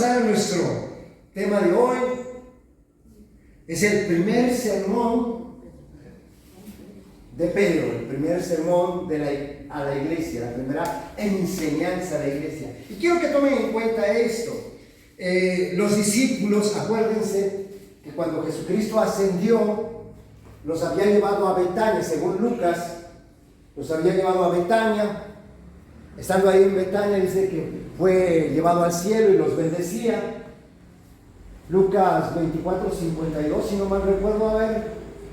pasar a nuestro tema de hoy. Es el primer sermón de Pedro, el primer sermón a la iglesia, la primera enseñanza a la iglesia. Y quiero que tomen en cuenta esto. Los discípulos, acuérdense que cuando Jesucristo ascendió, los había llevado a Betania, según Lucas, los había llevado a Betania. Estando ahí en Betania, dice que fue llevado al cielo y los bendecía. Lucas 24:52, si no mal recuerdo, a ver,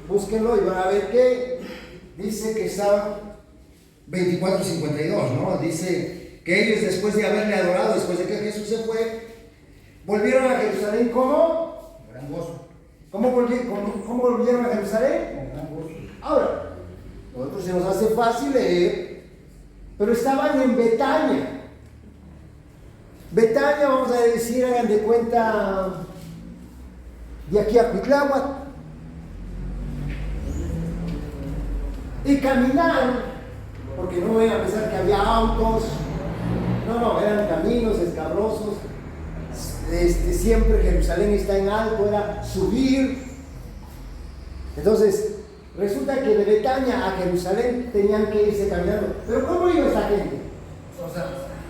búsquenlo y van a ver que dice que estaba 24:52, ¿no? Dice que ellos, después de haberle adorado, después de que Jesús se fue, volvieron a Jerusalén como Gran gozo. ¿Cómo volvieron a Jerusalén? Con gran gozo. Ahora, nosotros se nos hace fácil leer, pero estaban en Betania. Betania, vamos a decir, hagan de cuenta, de aquí a Cuitláhuac. Y caminaron, porque no vayan a pensar que había autos, no, eran caminos escabrosos. Siempre Jerusalén está en alto, era subir. Entonces, resulta que de Betania a Jerusalén tenían que irse caminando. Pero ¿cómo iba esta gente?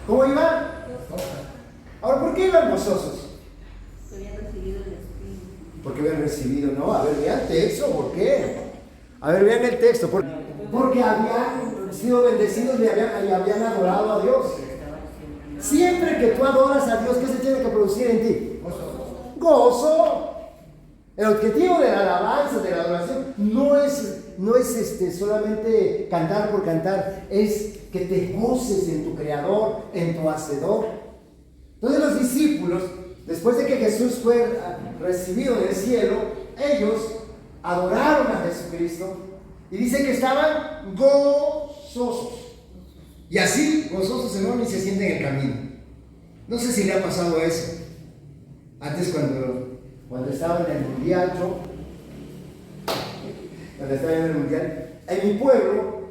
¿Cómo iban? Ahora, ¿por qué iban gozosos? Porque habían recibido, no, a ver, vean el texto, ¿por qué? A ver, vean el texto, porque habían sido bendecidos y habían adorado a Dios. Siempre que tú adoras a Dios, ¿qué se tiene que producir en ti? Gozo. El objetivo de la alabanza, de la adoración, no es solamente cantar por cantar, es que te goces en tu Creador, en tu Hacedor. Entonces los discípulos, después de que Jesús fue recibido en el cielo, ellos adoraron a Jesucristo y dice que estaban gozosos. Y así, gozosos se van y se sienten en el camino. No sé si le ha pasado eso. Antes cuando estaba en el mundial, en mi pueblo,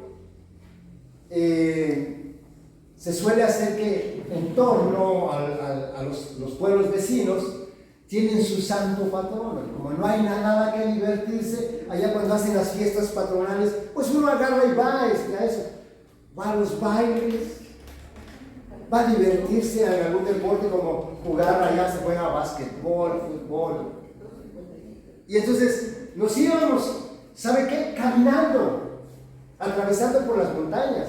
se suele hacer que en torno a los pueblos vecinos tienen su santo patrono. Como no hay nada que divertirse, allá cuando hacen las fiestas patronales, pues uno agarra y va a eso. Va a los bailes, va a divertirse en algún deporte como jugar allá, se juega básquetbol, fútbol. Y entonces nos íbamos, ¿sabe qué? Caminando, atravesando por las montañas.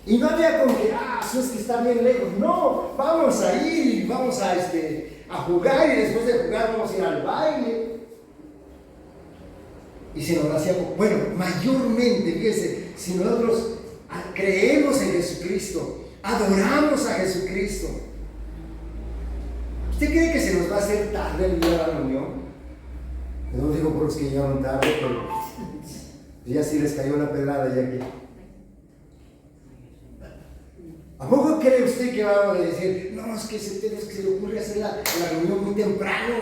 Y no había como que, eso es que está bien lejos. No, vamos a ir, vamos a jugar y después de jugar vamos a ir al baile. Y se nos hacía, bueno, mayormente, fíjese, si nosotros creemos en Jesucristo, adoramos a Jesucristo, ¿usted cree que se nos va a hacer tarde el día de la reunión? No digo por los que llegaron tarde, pero ya sí les cayó una pedrada ya aquí. ¿A poco cree usted que vamos a decir, no, es que se le ocurre hacer la reunión muy temprano,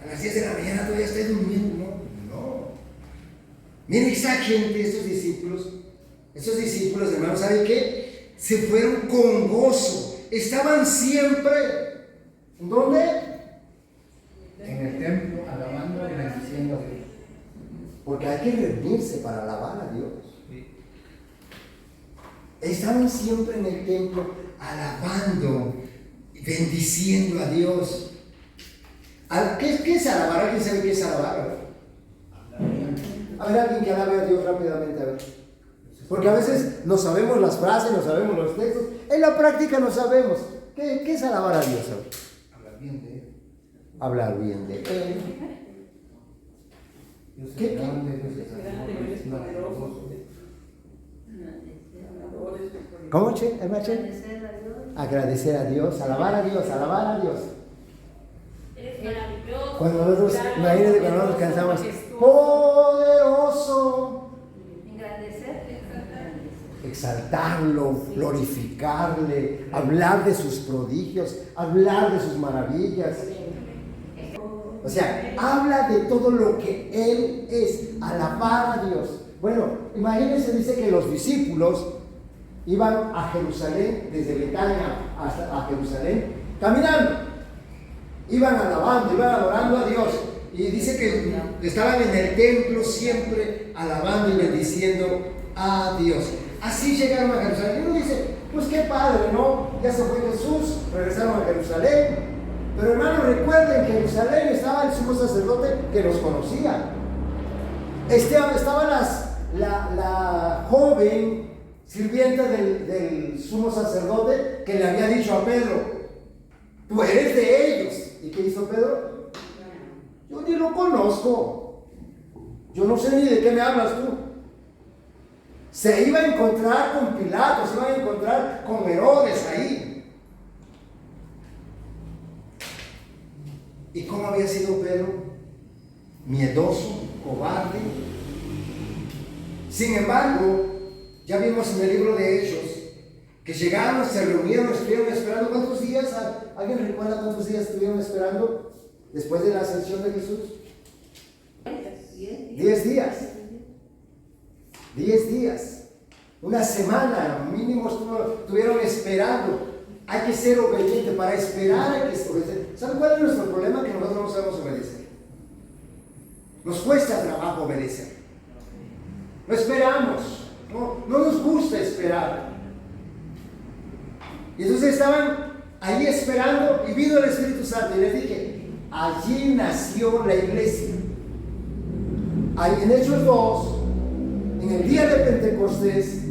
a las 10 de la mañana todavía estoy durmiendo? No. Miren esa gente, estos discípulos, hermanos, ¿saben qué? Se fueron con gozo, estaban siempre, ¿dónde? En el templo, alabando y bendiciendo a Dios. Porque hay que reunirse para alabar a Dios. Estaban siempre en el templo alabando, bendiciendo a Dios. ¿Qué es alabar? ¿Alguien sabe qué es alabar? A ver, alguien que alabe a Dios rápidamente, a ver. Porque a veces no sabemos las frases, no sabemos los textos. En la práctica no sabemos. ¿Qué es alabar a Dios? Hablar bien de Él. Hablar bien de Él. Dios es ¿Qué? grande, Dios es poderoso. ¿Cómo, Che? Agradecer a Dios, alabar a Dios, alabar a Dios. Eres maravilloso. Cuando nosotros, imagínense cuando nosotros cantamos, poderoso. Exaltarlo, glorificarle, hablar de sus prodigios, hablar de sus maravillas. O sea, habla de todo lo que Él es, alabar a Dios. Bueno, imagínense, dice que los discípulos iban a Jerusalén, desde Betania hasta a Jerusalén, caminando. Iban alabando, iban adorando a Dios. Y dice que estaban en el templo siempre alabando y bendiciendo a Dios. Así llegaron a Jerusalén. Y uno dice, pues qué padre, ¿no? Ya se fue Jesús, regresaron a Jerusalén. Pero hermanos, recuerden que en Jerusalén estaba el sumo sacerdote que los conocía. Estaba la joven sirvienta del sumo sacerdote que le había dicho a Pedro, tú eres de ellos. ¿Y qué hizo Pedro? Yo ni lo conozco. Yo no sé ni de qué me hablas tú. Se iba a encontrar con Pilato, se iba a encontrar con Herodes ahí. ¿Y cómo había sido Pedro? Miedoso, cobarde. Sin embargo, ya vimos en el libro de Hechos que llegaron, se reunieron, estuvieron esperando. ¿Cuántos días? ¿Alguien recuerda cuántos días estuvieron esperando después de la ascensión de Jesús? 10 días. 10 días. Una semana mínimo estuvieron esperando. Hay que ser obediente. Para esperar hay que obedecer. ¿Saben cuál es nuestro problema? Que nosotros no sabemos obedecer. Nos cuesta trabajo obedecer. No esperamos. No nos gusta esperar. Y entonces estaban ahí esperando y vino el Espíritu Santo. Y les dije, allí nació la iglesia. Ahí en Hechos 2, en el día de Pentecostés,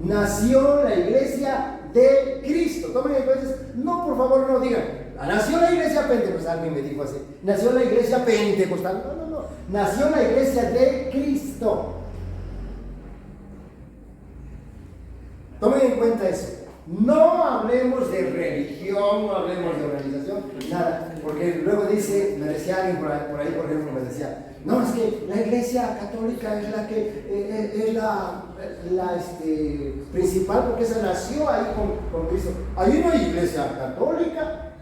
nació la iglesia de Cristo. Tomen en cuenta, no, por favor, no digan, nació la iglesia pentecostal. Alguien me dijo así, nació la iglesia pentecostal. No, nació la iglesia de Cristo. Tomen en cuenta eso. No hablemos de religión, no hablemos de organización, nada, porque luego dice, me decía alguien por ahí, por ejemplo, me decía, no, es que la iglesia católica es la que es la principal, porque esa nació ahí con Cristo. Ahí no hay iglesia católica.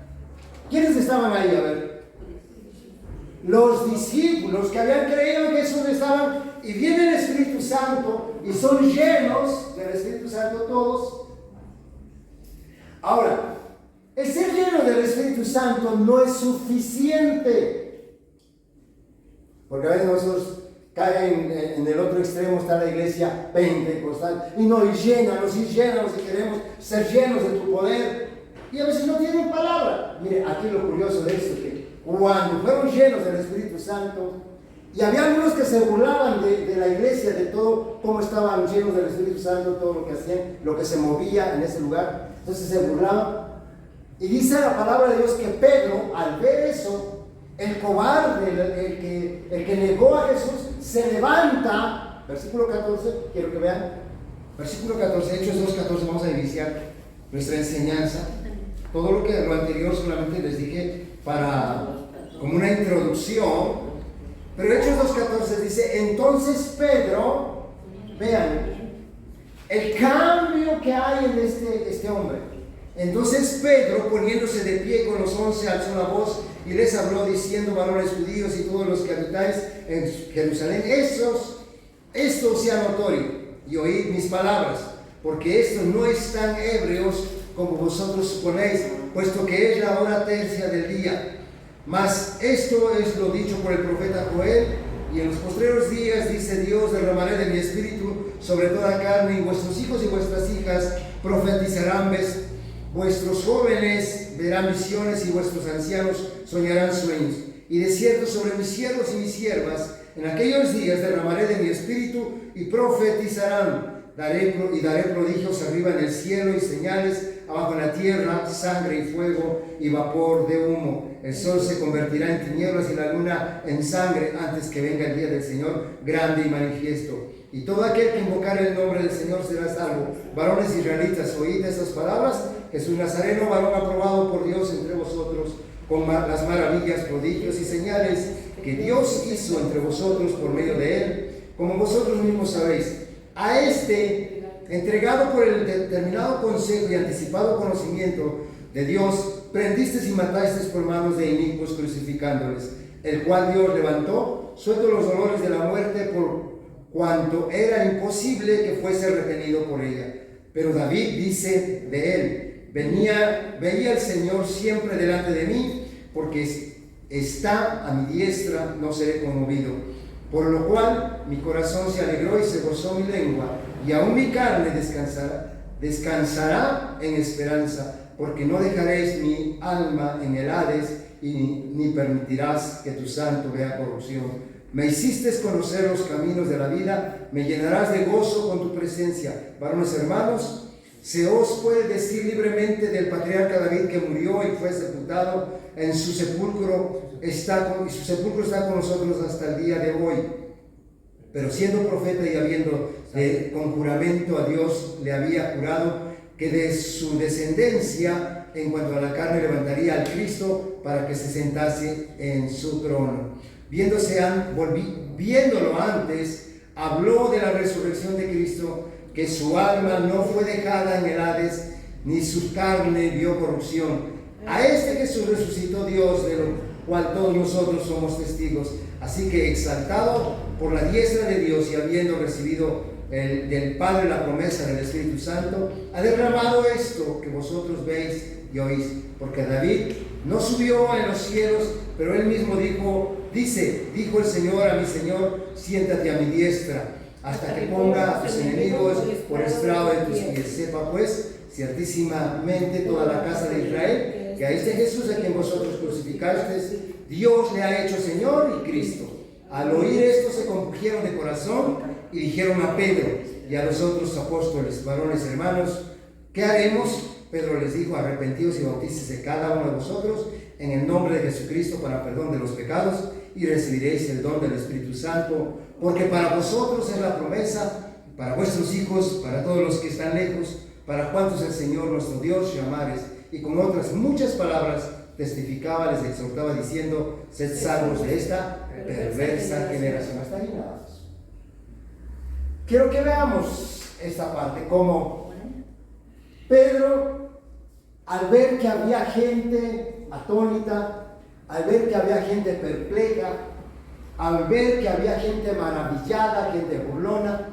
¿Quiénes estaban ahí? A ver, los discípulos que habían creído en Jesús estaban, y viene el Espíritu Santo y son llenos del Espíritu Santo todos. Ahora, el ser lleno del Espíritu Santo no es suficiente, porque a veces nosotros caen en el otro extremo, está la iglesia pentecostal, y llénanos y queremos ser llenos de tu poder, y a veces no tienen palabra. Mire, aquí lo curioso de esto, que cuando fueron llenos del Espíritu Santo, y había algunos que se burlaban de la iglesia, de todo, cómo estaban llenos del Espíritu Santo, todo lo que hacían, lo que se movía en ese lugar. Entonces se burlaban. Y dice la palabra de Dios que Pedro, al ver eso, el cobarde, el que negó a Jesús, se levanta. Versículo 14, quiero que vean. Versículo 14, Hechos 2:14, vamos a iniciar nuestra enseñanza. Todo lo anterior solamente les dije como una introducción. Pero Hechos 2:14 dice, entonces Pedro, vean, el cambio que hay en este hombre. Entonces Pedro, poniéndose de pie con los 11, alzó la voz y les habló diciendo, varones judíos y todos los que habitáis en Jerusalén, esto sea notorio y oíd mis palabras, porque estos no están ebrios como vosotros suponéis, puesto que es la hora tercia del día. Mas esto es lo dicho por el profeta Joel, y en los postreros días, dice Dios, derramaré de mi espíritu sobre toda carne, y vuestros hijos y vuestras hijas profetizarán, vuestros jóvenes verán visiones, y vuestros ancianos soñarán sueños. Y de cierto sobre mis siervos y mis siervas, en aquellos días derramaré de mi espíritu, y profetizarán. Daré prodigios arriba en el cielo y señales abajo en la tierra, sangre y fuego y vapor de humo. El sol se convertirá en tinieblas y la luna en sangre antes que venga el día del Señor grande y manifiesto. Y todo aquel que invocare el nombre del Señor será salvo. Varones israelitas, oíd estas palabras. Jesús Nazareno, varón aprobado por Dios entre vosotros, con las maravillas, prodigios y señales que Dios hizo entre vosotros por medio de él, como vosotros mismos sabéis. A este, entregado por el determinado consejo y anticipado conocimiento de Dios, prendisteis y matasteis por manos de inicuos, crucificándoles, el cual Dios levantó, suelto los dolores de la muerte, por cuanto era imposible que fuese retenido por ella. Pero David dice de él: veía el Señor siempre delante de mí, porque está a mi diestra, no seré conmovido. Por lo cual mi corazón se alegró y se gozó mi lengua, y aún mi carne descansará en esperanza, porque no dejaréis mi alma en el Hades, y ni permitirás que tu santo vea corrupción. Me hiciste conocer los caminos de la vida, me llenarás de gozo con tu presencia. Varones hermanos, se os puede decir libremente del patriarca David, que murió y fue sepultado en su sepulcro, y su sepulcro está con nosotros hasta el día de hoy. Pero siendo profeta y habiendo con juramento a Dios le había jurado que de su descendencia en cuanto a la carne levantaría al Cristo para que se sentase en su trono. Viéndolo antes, habló de la resurrección de Cristo, que su alma no fue dejada en el Hades, ni su carne vio corrupción. A este Jesús resucitó Dios, de lo cual todos nosotros somos testigos. Así que, exaltado por la diestra de Dios y habiendo recibido del Padre la promesa del Espíritu Santo, ha derramado esto que vosotros veis y oís. Porque David no subió en los cielos, pero él mismo dijo el Señor a mi Señor: siéntate a mi diestra, hasta que ponga a tus enemigos por estrado de tus pies. Sepa pues ciertísimamente toda la casa de Israel, que a este Jesús a quien vosotros crucificasteis, Dios le ha hecho Señor y Cristo. Al oír esto se compungieron de corazón y dijeron a Pedro y a los otros apóstoles: varones hermanos, ¿qué haremos? Pedro les dijo: arrepentidos y bautícese cada uno de vosotros en el nombre de Jesucristo para perdón de los pecados, y recibiréis el don del Espíritu Santo, porque para vosotros es la promesa, para vuestros hijos, para todos los que están lejos, para cuantos el Señor nuestro Dios llamares. Y con otras muchas palabras testificaba, les exhortaba diciendo: sed salvos de esta perversa generación. Hasta ahí nada más. Quiero que veamos esta parte, como Pedro, al ver que había gente atónita, al ver que había gente perpleja, al ver que había gente maravillada, gente burlona,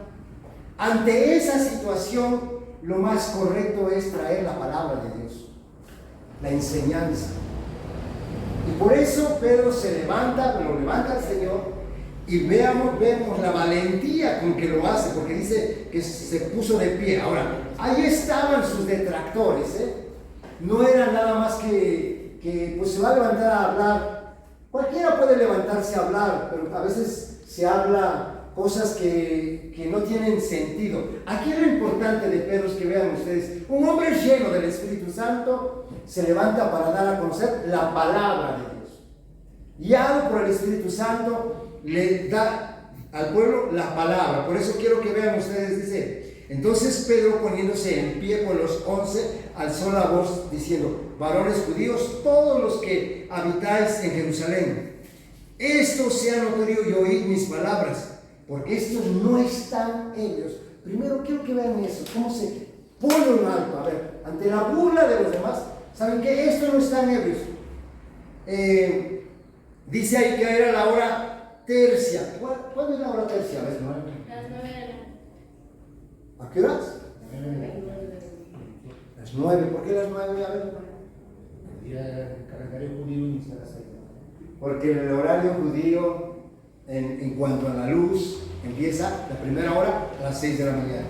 ante esa situación lo más correcto es traer la palabra de Dios, la enseñanza. Y por eso Pedro se levanta, lo levanta el Señor, y vemos la valentía con que lo hace, porque dice que se puso de pie. Ahora, ahí estaban sus detractores, no era nada más que pues se va a levantar a hablar. Cualquiera puede levantarse a hablar, pero a veces se habla cosas que no tienen sentido. Aquí lo importante de Pedro es que vean ustedes, un hombre lleno del Espíritu Santo se levanta para dar a conocer la palabra de Dios. Guiado por el Espíritu Santo, le da al pueblo la palabra. Por eso quiero que vean ustedes, dice: entonces Pedro, poniéndose en pie con los 11, alzó la voz diciendo: varones judíos, todos los que habitáis en Jerusalén, esto sea notorio y oíd mis palabras, porque estos no están ebrios. Primero quiero que vean eso, cómo se pone un alto, a ver, ante la burla de los demás. ¿Saben qué? Estos no están ebrios. Dice ahí que era la hora tercia. ¿Cuándo es la hora tercia? A ver, ¿no? Las 9 de la... ¿A qué horas? Las 9. ¿Por qué las 9? A ver. El día del calendario judío inicia a las 6. Porque el horario judío, en cuanto a la luz, empieza la primera hora a las 6 de la mañana.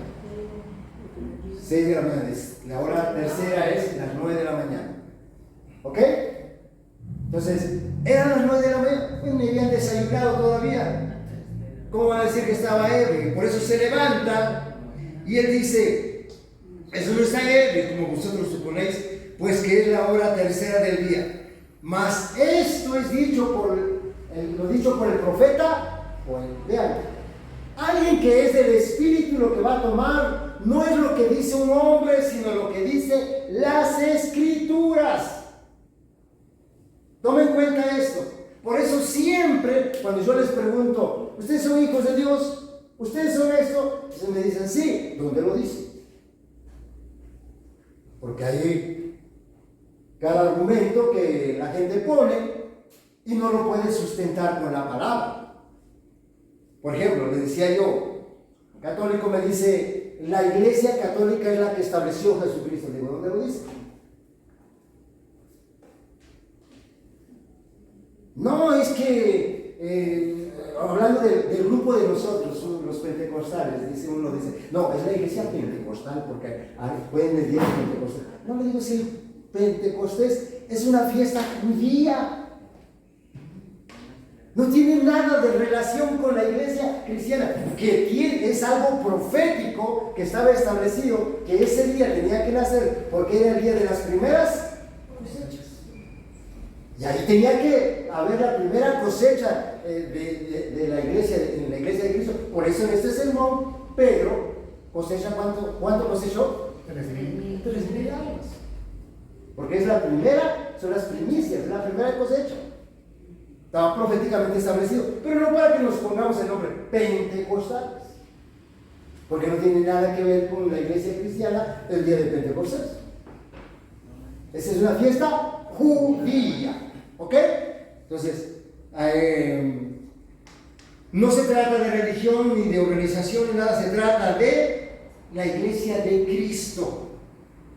6 de la mañana. La hora tercera es las 9 de la mañana. ¿Ok? Entonces, eran las 9 de la mañana, pues ni habían desayunado todavía. ¿Cómo van a decir que estaba ebrio? Por eso se levanta y él dice: eso no está ebrio, como vosotros suponéis, pues que es la hora tercera del día. Mas esto es lo dicho por el profeta. Vean, alguien que es del Espíritu lo que va a tomar no es lo que dice un hombre, sino lo que dice las Escrituras. Tomen en cuenta esto. Por eso siempre, cuando yo les pregunto: ¿ustedes son hijos de Dios? ¿Ustedes son esto? Ustedes me dicen: sí. ¿Dónde lo dice? Porque hay cada argumento que la gente pone y no lo puede sustentar con la palabra. Por ejemplo, le decía yo, un católico me dice: la Iglesia Católica es la que estableció Jesucristo. Digo, ¿dónde lo dice? No, es que, hablando del grupo de nosotros, los pentecostales, dice uno, dice, no, es la iglesia pentecostal, porque pueden medir el pentecostal. No le digo si Pentecostés es una fiesta judía. No tiene nada de relación con la iglesia cristiana, que es algo profético que estaba establecido, que ese día tenía que nacer, porque era el día de las primeras cosechas. Y ahí tenía que haber la primera cosecha de la iglesia, en la iglesia de Cristo. Por eso en este sermón, Pedro cosecha, ¿cuánto cosechó? 3,000 almas. Porque es la primera, son las primicias, es la primera cosecha. Estaba proféticamente establecido, pero no para que nos pongamos el nombre pentecostales, porque no tiene nada que ver con la iglesia cristiana el día de Pentecostés. Esa es una fiesta judía, ¿ok? Entonces, no se trata de religión ni de organización ni nada, se trata de la iglesia de Cristo.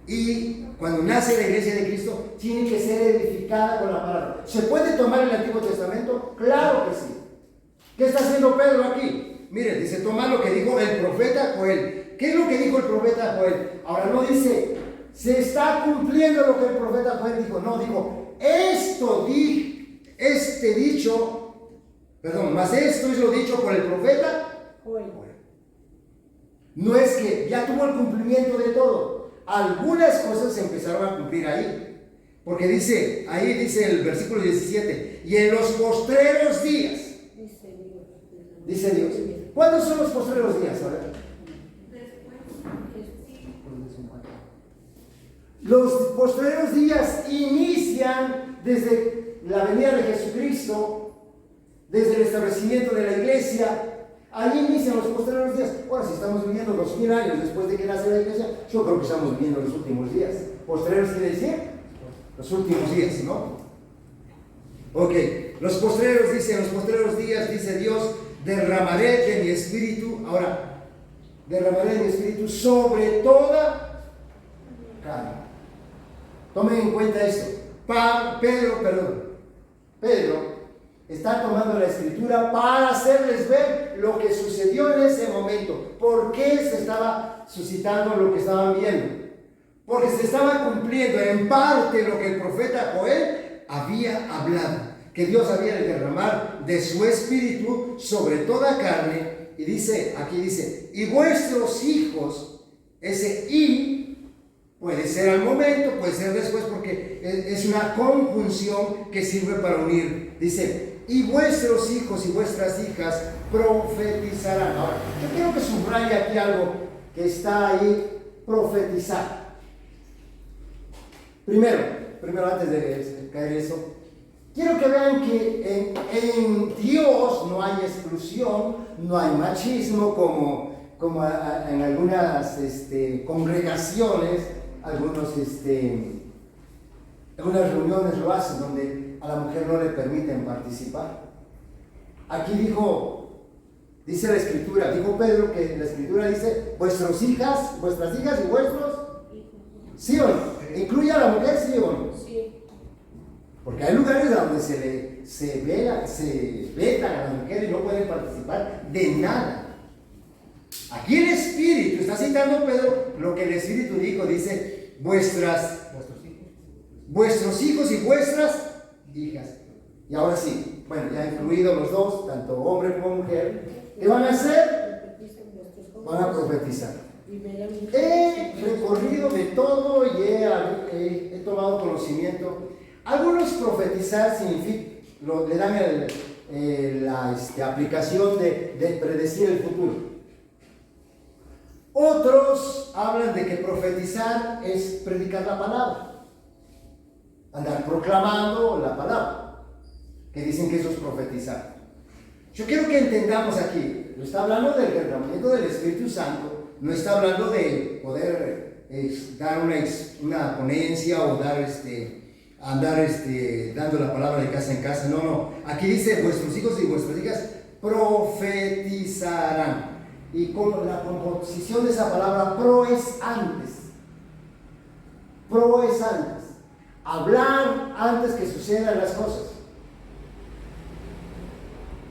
Y cuando nace la iglesia de Cristo, tiene que ser edificada con la palabra. ¿Se puede tomar el Antiguo Testamento? Claro que sí. ¿Qué está haciendo Pedro aquí? Mire, dice, tomar lo que dijo el profeta Joel. ¿Qué es lo que dijo el profeta Joel? Ahora no dice, se está cumpliendo lo que el profeta Joel dijo. No, dijo, mas esto es lo dicho por el profeta Joel. No es que ya tuvo el cumplimiento de todo. Algunas cosas se empezaron a cumplir ahí. Porque ahí dice el versículo 17, y en los postreros días, dice Dios. ¿Cuándo son los postreros días? Los postreros días inician desde la venida de Jesucristo, desde el establecimiento de la iglesia. Ahí inician los postreros días. Ahora, si estamos viviendo 2000 años después de que nace la iglesia, yo creo que estamos viviendo los últimos días. Postreros quiere decir los últimos días, ¿no? Ok, los postreros días, dice Dios, derramaré de mi espíritu. Ahora, derramaré de mi espíritu sobre toda carne. Tomen en cuenta esto. Pedro está tomando la escritura para hacerles ver lo que sucedió en ese momento. ¿Por qué se estaba suscitando lo que estaban viendo? Porque se estaba cumpliendo en parte lo que el profeta Joel había hablado, que Dios había de derramar de su espíritu sobre toda carne. Y aquí dice, y vuestros hijos, ese y puede ser al momento, puede ser después, porque es una conjunción que sirve para unir. Dice, y vuestros hijos y vuestras hijas profetizarán. Ahora, yo quiero que subraye aquí algo que está ahí, profetizar. Primero antes de caer eso, quiero que vean que en Dios no hay exclusión, no hay machismo como en algunas congregaciones, algunas reuniones lo hacen donde a la mujer no le permiten participar. Aquí dice la escritura, dijo Pedro que la escritura dice, vuestras hijas y vuestros ¿sí o no? ¿Incluye a la mujer, sí o no? Sí. Porque hay lugares donde se vetan a la mujer y no pueden participar de nada. Aquí el Espíritu, está citando Pedro lo que el Espíritu dijo, dice, vuestros hijos y vuestras hijas. Y ahora sí, bueno, ya incluidos los dos, tanto hombre como mujer, ¿qué van a hacer? Van a profetizar. He recorrido de todo y he tomado conocimiento. Algunos profetizar significa, le dan la aplicación de predecir el futuro. Otros hablan de que profetizar es predicar la palabra, andar proclamando la palabra, que dicen que eso es profetizar. Yo quiero que entendamos aquí, lo está hablando del derramamiento del Espíritu Santo. No está hablando de poder dar una ponencia o andar dando la palabra de casa en casa. No. Aquí dice, vuestros hijos y vuestras hijas profetizarán. Y con la composición de esa palabra, pro es antes. Pro es antes. Hablar antes que sucedan las cosas.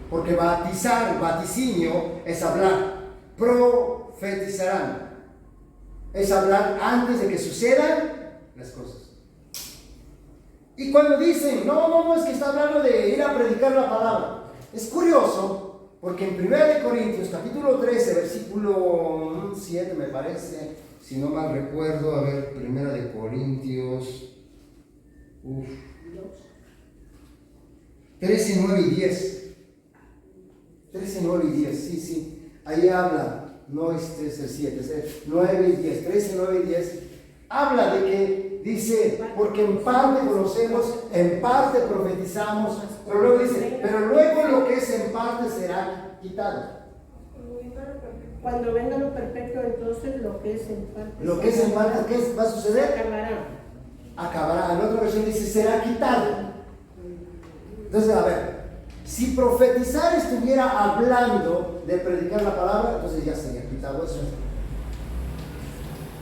Porque batizar, vaticinio, es hablar. Profetizarán. Es hablar antes de que sucedan las cosas. Y cuando dicen, no, es que está hablando de ir a predicar la palabra. Es curioso, porque en 1 Corintios, capítulo 13, versículo 7, me parece, si no mal recuerdo, a ver, 1 Corintios, 13, 9 y 10. 13, 9 y 10, sí, ahí habla, no es 13, 7, es 9 y 10, 13, 9 y 10, habla de que, dice, porque en parte conocemos, en parte profetizamos, pero luego dice, pero luego lo que es en parte será quitado. Cuando venga lo perfecto, entonces lo que es en parte. Lo que es en parte, ¿qué va a suceder? Acabará. En otra versión dice, será quitado. Entonces, a ver, si profetizar estuviera hablando de predicar la palabra, entonces ya sería quitado eso.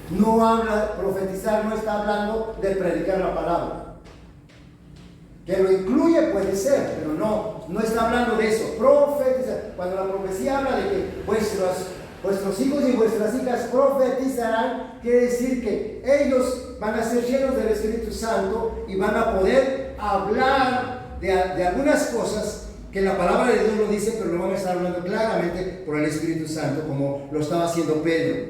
No habla, profetizar no está hablando de predicar la palabra. Que lo incluye puede ser, pero no está hablando de eso. Profetizar. Cuando la profecía habla de que vuestros hijos y vuestras hijas profetizarán, quiere decir que ellos van a ser llenos del Espíritu Santo y van a poder hablar de algunas cosas que la palabra de Dios lo dice, pero lo van a estar hablando claramente por el Espíritu Santo, como lo estaba haciendo Pedro.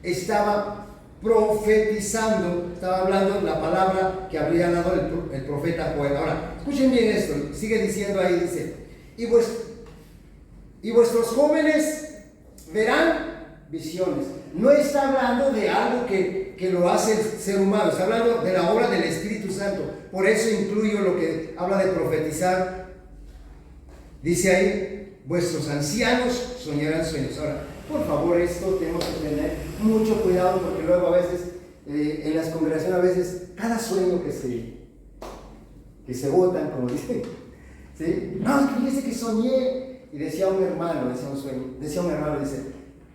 Estaba profetizando, estaba hablando la palabra que habría dado el profeta Joel. Ahora, escuchen bien esto, sigue diciendo ahí, dice, y vuestros jóvenes verán visiones. No está hablando de algo que lo hace el ser humano, está hablando de la obra del Espíritu Santo. Por eso incluyo lo que habla de profetizar. Dice ahí, vuestros ancianos soñarán sueños. Ahora, por favor, esto tenemos que tener mucho cuidado, porque luego a veces, en las congregaciones, a veces, cada sueño que se botan, como dicen, ¿sí? No, es que fíjese que soñé, y decía un hermano, dice,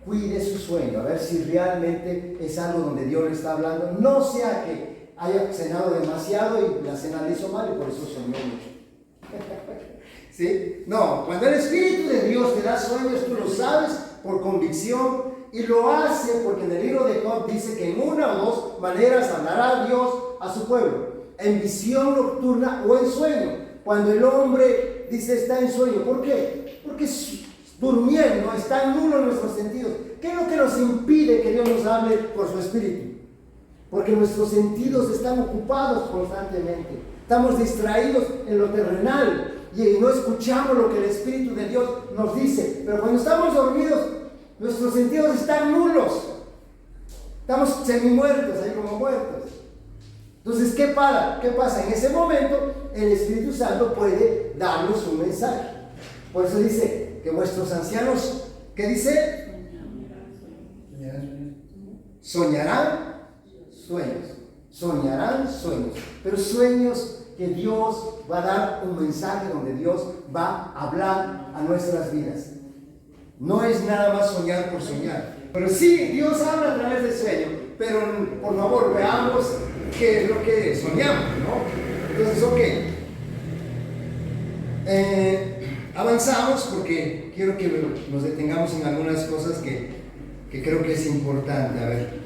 cuide su sueño, a ver si realmente es algo donde Dios le está hablando, no sea que haya cenado demasiado y la cena le hizo mal y por eso soñó mucho. ¿Sí? No, cuando el Espíritu de Dios te da sueños, tú lo sabes por convicción y lo hace porque en el libro de Job dice que en una o dos maneras hablará Dios a su pueblo, en visión nocturna o en sueño. Cuando el hombre dice está en sueño, ¿por qué? Porque durmiendo están nulos nuestros sentidos. ¿Qué es lo que nos impide que Dios nos hable por su Espíritu? Porque nuestros sentidos están ocupados constantemente, estamos distraídos en lo terrenal y no escuchamos lo que el Espíritu de Dios nos dice. Pero cuando estamos dormidos, nuestros sentidos están nulos, estamos semimuertos, ahí como muertos. Entonces, ¿qué pasa? En ese momento, el Espíritu Santo puede darnos un mensaje. Por eso dice que vuestros ancianos, ¿qué dice? Soñarán sueños. Soñarán sueños. Pero sueños que Dios va a dar un mensaje donde Dios va a hablar a nuestras vidas. No es nada más soñar por soñar. Pero sí, Dios habla a través del sueño. Pero por favor, veamos qué es lo que soñamos, ¿no? Entonces, ok. Avanzamos porque quiero que nos detengamos en algunas cosas que creo que es importante. A ver,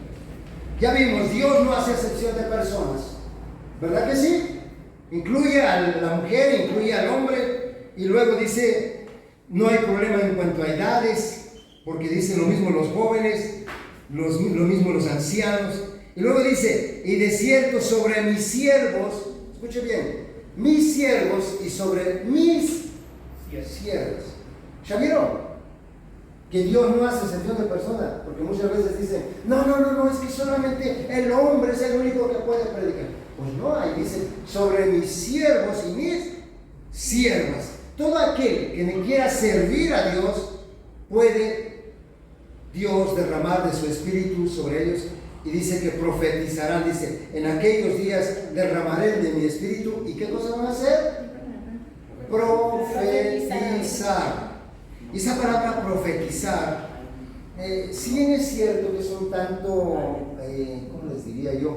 ya vimos, Dios no hace excepción de personas, ¿verdad que sí? Incluye a la mujer, incluye al hombre, y luego dice, no hay problema en cuanto a edades, porque dicen lo mismo los jóvenes, lo mismo los ancianos, y luego dice, y de cierto sobre mis siervos, escuche bien, mis siervos y sobre mis siervas. ¿Ya vieron? Que Dios no hace excepción de personas, porque muchas veces dicen, no, es que solamente el hombre es el único que puede predicar. Pues no, ahí dice, sobre mis siervos y mis siervas. Todo aquel que me quiera servir a Dios, puede Dios derramar de su espíritu sobre ellos. Y dice que profetizarán, dice, en aquellos días derramaré de mi espíritu. ¿Y qué cosa van a hacer? Profetizar. Y esa palabra profetizar si bien es cierto que es un tanto, ¿cómo les diría yo?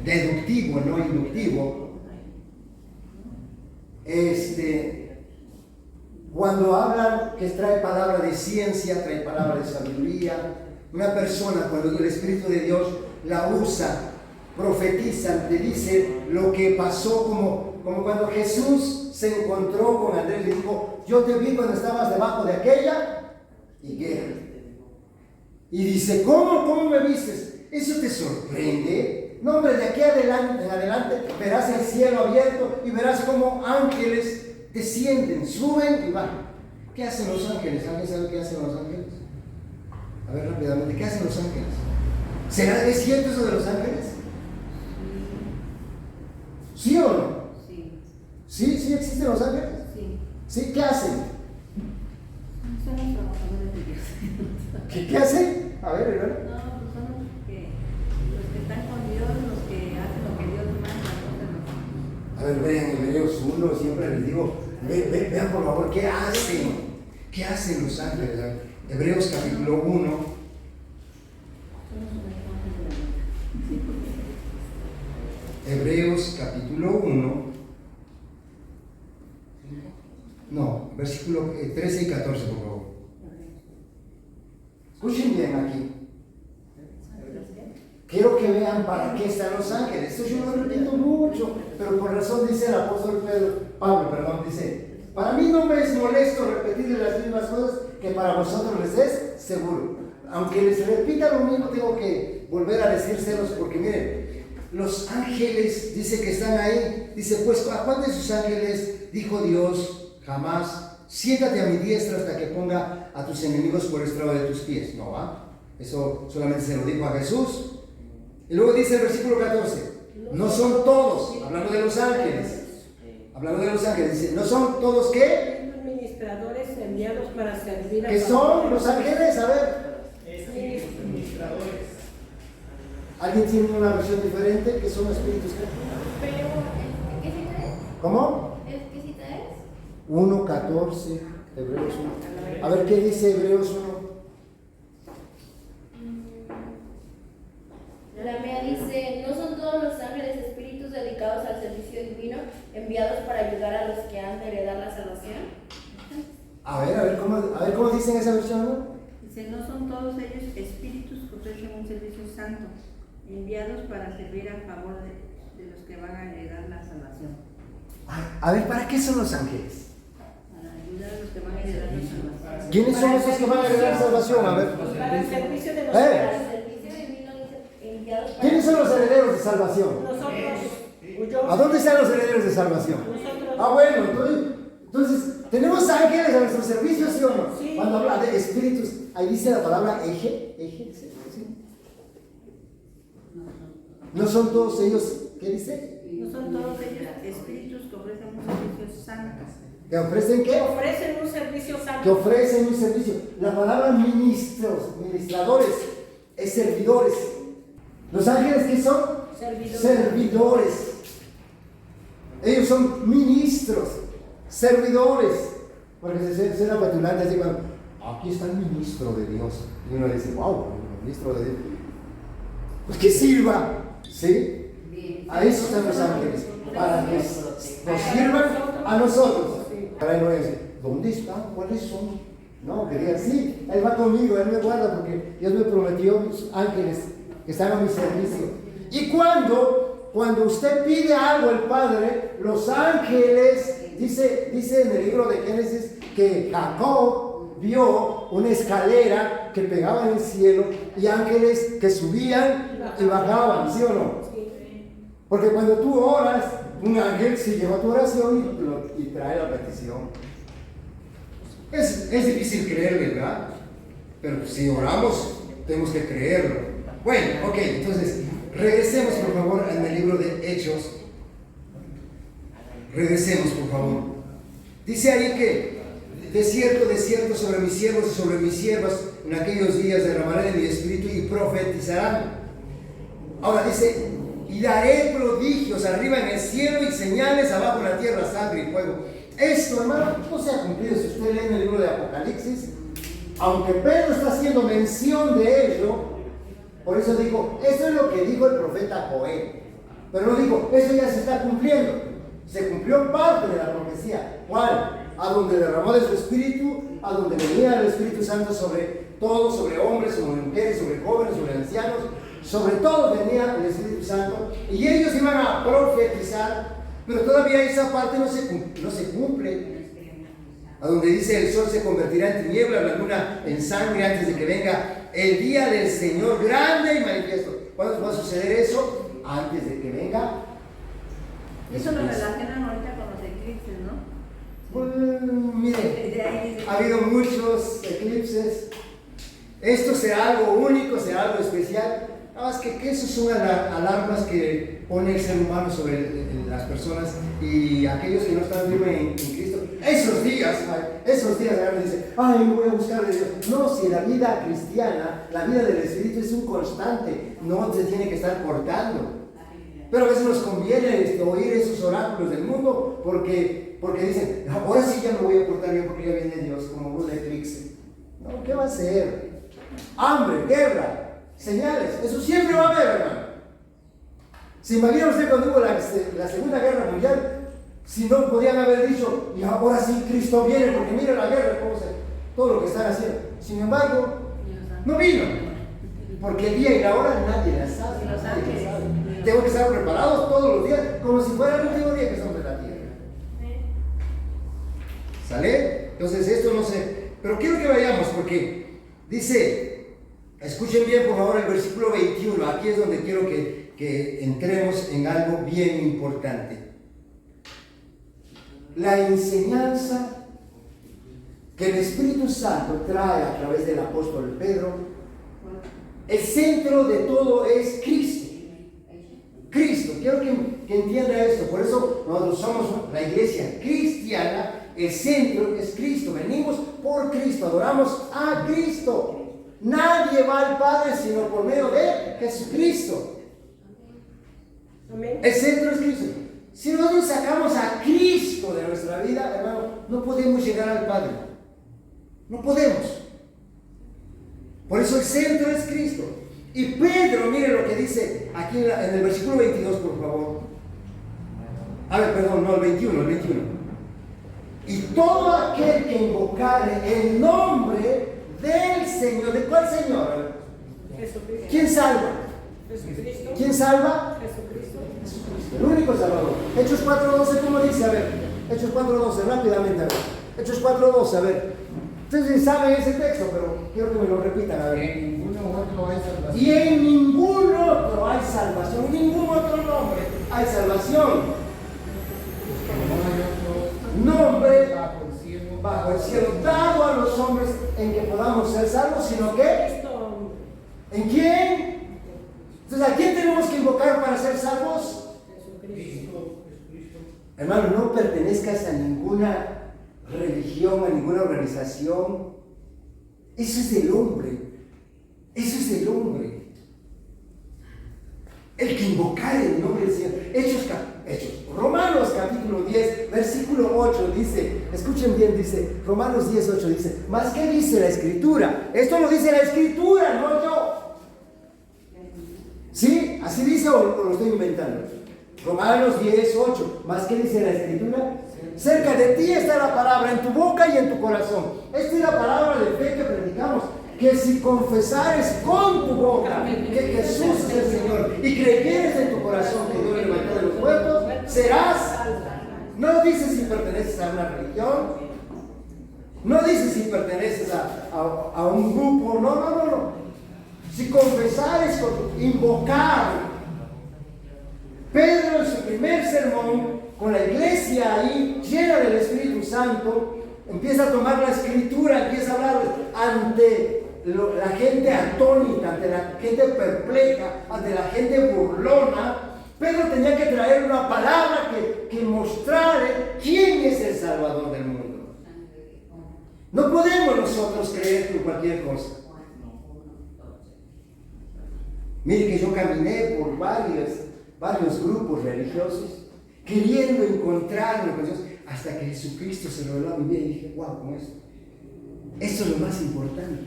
Deductivo, no inductivo. Cuando hablan que trae palabra de ciencia, trae palabra de sabiduría, una persona cuando el Espíritu de Dios la usa, profetiza, te dice lo que pasó, como cuando Jesús se encontró con Andrés, le dijo, yo te vi cuando estabas debajo de aquella higuera. Y dice, ¿cómo me vistes? ¿Eso te sorprende? No, hombre, de aquí en adelante verás el cielo abierto y verás cómo ángeles descienden, suben y bajan. ¿Qué hacen los ángeles? ¿Alguien sabe qué hacen los ángeles? A ver rápidamente, ¿qué hacen los ángeles? ¿Es cierto eso de los ángeles? ¿Sí o no? Sí. ¿Sí existen los ángeles? Sí. ¿Sí? ¿Qué hacen? Son los trabajadores de Dios. ¿Qué hacen? A ver, hermano. No, pues son los que están con Dios, los que hacen lo que Dios manda. A ver, vean Hebreos 1, siempre les digo, vean por favor, ¿qué hacen? ¿Qué hacen los ángeles? Hebreos capítulo 1. Hebreos capítulo 1. No, versículo 13 y 14, por favor. Escuchen bien aquí. Quiero que vean para qué están los ángeles. Esto yo lo repito mucho, pero por razón dice el apóstol Pablo, dice, para mí no me es molesto repetir las mismas cosas que para vosotros les es seguro. Aunque les repita lo mismo, tengo que volver a decírselos porque miren, los ángeles, dice que están ahí, dice, pues ¿a cuál de sus ángeles dijo Dios jamás, siéntate a mi diestra hasta que ponga a tus enemigos por estrado de tus pies? No va, eso solamente se lo dijo a Jesús. Y luego dice el versículo 14, no son todos, hablando de los ángeles, dice, no son todos ¿qué? Administradores enviados para servir a... ¿Qué son los ángeles? A ver. Administradores. ¿Alguien tiene una versión diferente? ¿Qué son espíritus? Pero, ¿qué cita es? ¿Cómo? ¿Qué cita es? 1:14, Hebreos 1. A ver qué dice Hebreos 1. La mía dice, ¿no son todos los ángeles espíritus dedicados al servicio divino, enviados para ayudar a los que han de heredar la salvación? A ver cómo dicen esa versión, ¿no? Dice, no son todos ellos espíritus que ofrecen un servicio santo, enviados para servir a favor de los que van a heredar la salvación. A ver, ¿para qué son los ángeles? Para ayudar a los que van a heredar la salvación. ¿Quiénes son esos que van a heredar salvación? A ver. Para el servicio de los Para el servicio divino, dice, enviados para... ¿Quiénes son los herederos de salvación? Nosotros. ¿A dónde están los herederos de salvación? Nosotros. Bueno, entonces, ¿tenemos ángeles a nuestro servicio, sí o no? Sí. Cuando habla de espíritus, ahí dice la palabra eje, ¿sí? No son todos ellos, ¿qué dice? No son todos ellos espíritus que ofrecen un servicio santo. ¿Que ofrecen qué? Que ofrecen un servicio santo. Que ofrecen un servicio. La palabra ministradores, es servidores. ¿Los ángeles qué son? Servidores. Ellos son ministros, servidores. Porque se suena petulante así cuando, aquí está el ministro de Dios. Y uno dice, wow, el ministro de Dios. Pues que sirva, ¿sí? A eso están los ángeles, para que nos sirvan a nosotros. Para él no decir, ¿dónde están? ¿Cuáles son? No, quería, sí, él va conmigo, él me guarda porque Dios me prometió mis ángeles que están a mi servicio. Y cuando usted pide algo al Padre, los ángeles, dice en el libro de Génesis que Jacob vio una escalera que pegaba en el cielo y ángeles que subían y bajaban, ¿sí o no? Porque cuando tú oras, un ángel se lleva tu oración y trae la petición. Es difícil creer, ¿verdad? Pero si oramos, tenemos que creerlo. Bueno, ok, entonces, regresemos por favor en el libro de Hechos. Regresemos por favor. Dice ahí que, de cierto sobre mis siervos y sobre mis siervas, en aquellos días derramaré de mi espíritu y profetizarán. Ahora dice, y daré prodigios arriba en el cielo y señales abajo en la tierra, sangre y fuego. Esto, hermano, no se ha cumplido. Si usted lee en el libro de Apocalipsis, aunque Pedro está haciendo mención de ello, por eso dijo, esto es lo que dijo el profeta Joel. Pero no dijo, eso ya se está cumpliendo. Se cumplió parte de la profecía. ¿Cuál? A donde derramó de su espíritu, a donde venía el Espíritu Santo sobre todos, sobre hombres, sobre mujeres, sobre jóvenes, sobre ancianos, sobre todos venía el Espíritu Santo, y ellos iban a profetizar, pero todavía esa parte no se cumple. A donde dice el sol se convertirá en tiniebla, la luna en sangre antes de que venga el día del Señor grande y manifiesto. ¿Cuándo va a suceder eso? Antes de que venga. Eso lo relacionan ahorita con los eclipses, ¿no? Pues, mire, ha habido muchos eclipses. Esto será algo único, será algo especial. Nada más que eso son alarmas que pone el ser humano sobre las personas y aquellos que no están firmes en Cristo. Esos días agarran y dicen, ay, me voy a buscar de Dios. No, si la vida cristiana, la vida del Espíritu es un constante, no se tiene que estar cortando. Pero a veces nos conviene oír esos oráculos del mundo porque dicen, ahora sí ya me voy a portar bien porque ya viene Dios, como un eclipse. No, ¿qué va a ser? Hambre, guerra, señales, eso siempre va a haber, hermano. ¿Se imagina usted cuando hubo la Segunda Guerra Mundial? Si no podían haber dicho, y ahora sí Cristo viene, porque mira la guerra, todo lo que están haciendo. Sin embargo, no vino, porque el día y la hora nadie la sabe. Nadie la sabe. Tengo que estar preparados todos los días, como si fuera el último día que somos de la tierra. ¿Sale? Entonces esto no sé, pero quiero que vayamos porque dice, escuchen bien por favor el versículo 21, aquí es donde quiero que entremos en algo bien importante. La enseñanza que el Espíritu Santo trae a través del apóstol Pedro, el centro de todo es Cristo. Cristo, quiero que entienda esto, por eso nosotros somos la iglesia cristiana, el centro es Cristo, venimos por Cristo, adoramos a Cristo. Nadie va al Padre sino por medio de Jesucristo. Amén. El centro es Cristo. Si nosotros sacamos a Cristo de nuestra vida, hermano, no podemos llegar al Padre. No podemos. Por eso el centro es Cristo. Y Pedro, mire lo que dice aquí en el versículo 22, por favor. A ver, perdón, no, el 21. Y todo aquel que invocare el nombre del Señor, ¿de cuál Señor? Jesucristo. ¿Quién salva? Jesucristo. ¿Quién salva? Jesucristo. Jesucristo, el único Salvador. Hechos 4:12, ¿cómo dice? A ver, Hechos 4:12, rápidamente, a ver. Hechos 4:12, a ver. Ustedes saben ese texto, pero quiero que me lo repitan, a ver. En ninguno otro hay salvación. Y en ningún otro hay salvación, en ningún otro nombre hay salvación. No hay otro Nombre bajo el cielo dado a los hombres en que podamos ser salvos, sino que Cristo. ¿en quién? Entonces, ¿a quién tenemos que invocar para ser salvos? Jesucristo. Hermano, no pertenezcas a ninguna religión, a ninguna organización. Eso es del hombre. Eso es del hombre. El que invocar el nombre del Señor. Hechos. Romanos capítulo 10, versículo 8 dice, escuchen bien, dice, Romanos 10, 8 dice, ¿más qué dice la Escritura? Esto lo dice la Escritura, no yo. ¿Sí? ¿Así dice o lo estoy inventando? Romanos 10, 8, ¿más qué dice la Escritura? Cerca de ti está la palabra, en tu boca y en tu corazón. Esta es la palabra de fe que predicamos. Que si confesares con tu boca que Jesús es el Señor y creyeres en tu corazón que Dios le levantó de los muertos, serás. No dice si perteneces a una religión, no dice si perteneces a un grupo, no. Si confesares, invocar. Pedro en su primer sermón, con la iglesia ahí llena del Espíritu Santo, empieza a tomar la Escritura, empieza a hablar ante la gente atónita, ante la gente perpleja, ante la gente burlona. Pedro tenía que traer una palabra que mostrara quién es el Salvador del mundo. No podemos nosotros creer por cualquier cosa. Mire que yo caminé por varios grupos religiosos queriendo encontrarme con Dios. hasta que Jesucristo se reveló a mi vida y dije, wow, con esto. Esto es lo más importante,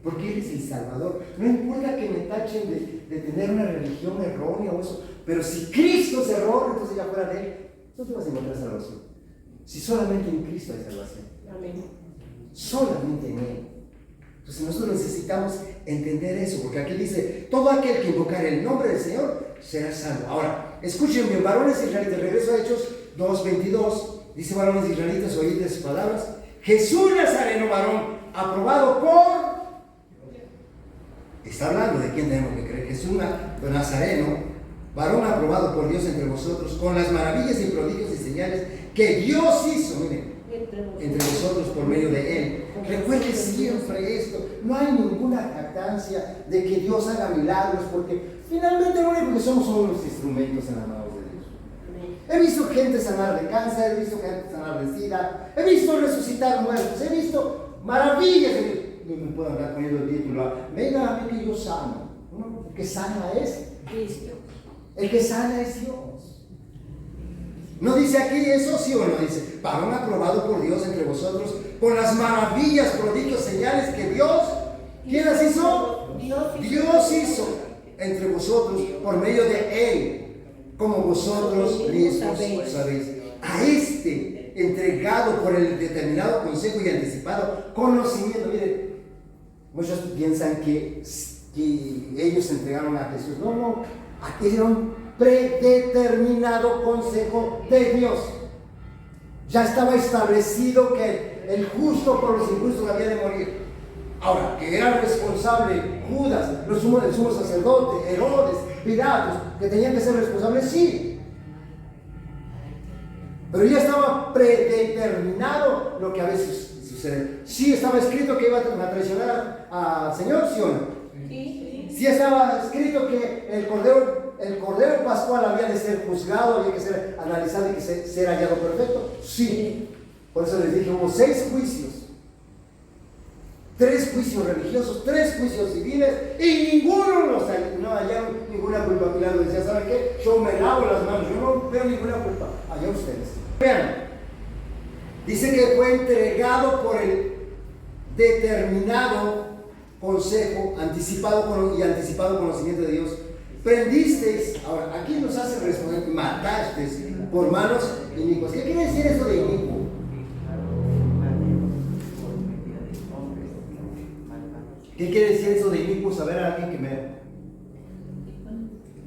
porque Él es el Salvador. No importa que me tachen de tener una religión errónea o eso, pero si Cristo es error, entonces ya fuera de Él, no te vas a encontrar salvación. Si solamente en Cristo hay salvación. Amén. Solamente en Él. Entonces nosotros necesitamos entender eso, porque aquí dice, todo aquel que invocar el nombre del Señor será salvo. Ahora, escuchen bien, varones israelitas, regreso a Hechos 2:22, dice: varones israelitas, oíd de sus palabras. Jesús Nazareno, varón, aprobado por... Está hablando de quién tenemos que creer. Jesús Nazareno, varón aprobado por Dios entre vosotros, con las maravillas y prodigios y señales que Dios hizo, miren, entre vosotros por medio de Él. Recuerde siempre esto. No hay ninguna jactancia de que Dios haga milagros, porque finalmente lo único que somos son unos instrumentos en las manos de Dios. He visto gente sanar de cáncer, he visto gente sanar de sida, he visto resucitar muertos, he visto maravillas. No me puedo andar poniendo el título: venga a mí que yo sano. No, el que sana es Cristo. El que sana es Dios. ¿No dice aquí eso, sí o no? Dice: varón aprobado por Dios entre vosotros, con las maravillas, prodigios, señales que Dios, ¿quién las hizo? Dios hizo entre vosotros por medio de Él, como vosotros mismos sabéis. A este, entregado por el determinado consejo y anticipado conocimiento. Miren, muchos piensan que ellos entregaron a Jesús. No, aquí era un predeterminado consejo de Dios. Ya estaba establecido que el justo por los injustos había de morir. Ahora, que era responsable Judas, el sumo sacerdote, Herodes, Pilatos, que tenían que ser responsables, sí. Pero ya estaba predeterminado lo que a veces sucede. Sí estaba escrito que iba a traicionar al Señor, ¿sí o no? Sí estaba escrito que el Cordero Pascual había de ser juzgado, había que ser analizado y que ser hallado perfecto. Sí. Por eso les dije, hubo 6 juicios. 3 juicios religiosos, 3 juicios civiles, y ninguno no hallaron ninguna culpa. Pilato decía: ¿saben qué? Yo me lavo las manos, yo no veo ninguna culpa. Allá ustedes. Vean, dice que fue entregado por el determinado consejo, anticipado conocimiento de Dios. Prendisteis, ahora aquí nos hace responder: matasteis por manos inicuas. ¿Qué quiere decir esto de inicuo? ¿Qué quiere decir eso de inicuo? A ver, a alguien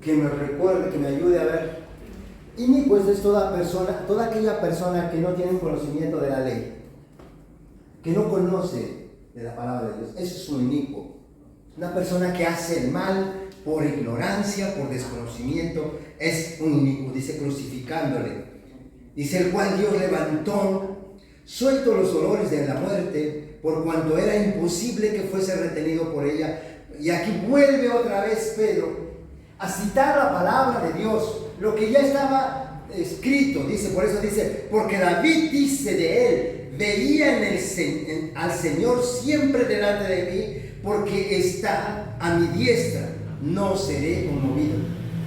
que me recuerde, que me ayude a ver. Inicuo es toda aquella persona que no tiene un conocimiento de la ley, que no conoce de la palabra de Dios. Eso es un inicuo. Una persona que hace el mal por ignorancia, por desconocimiento, es un inicuo. Dice: crucificándole. Dice: el cual Dios levantó, suelto los dolores de la muerte, por cuanto era imposible que fuese retenido por ella. Y aquí vuelve otra vez Pedro a citar la palabra de Dios, lo que ya estaba escrito. Dice, por eso dice: porque David dice de él: veía al Señor siempre delante de mí, porque está a mi diestra, no seré conmovido.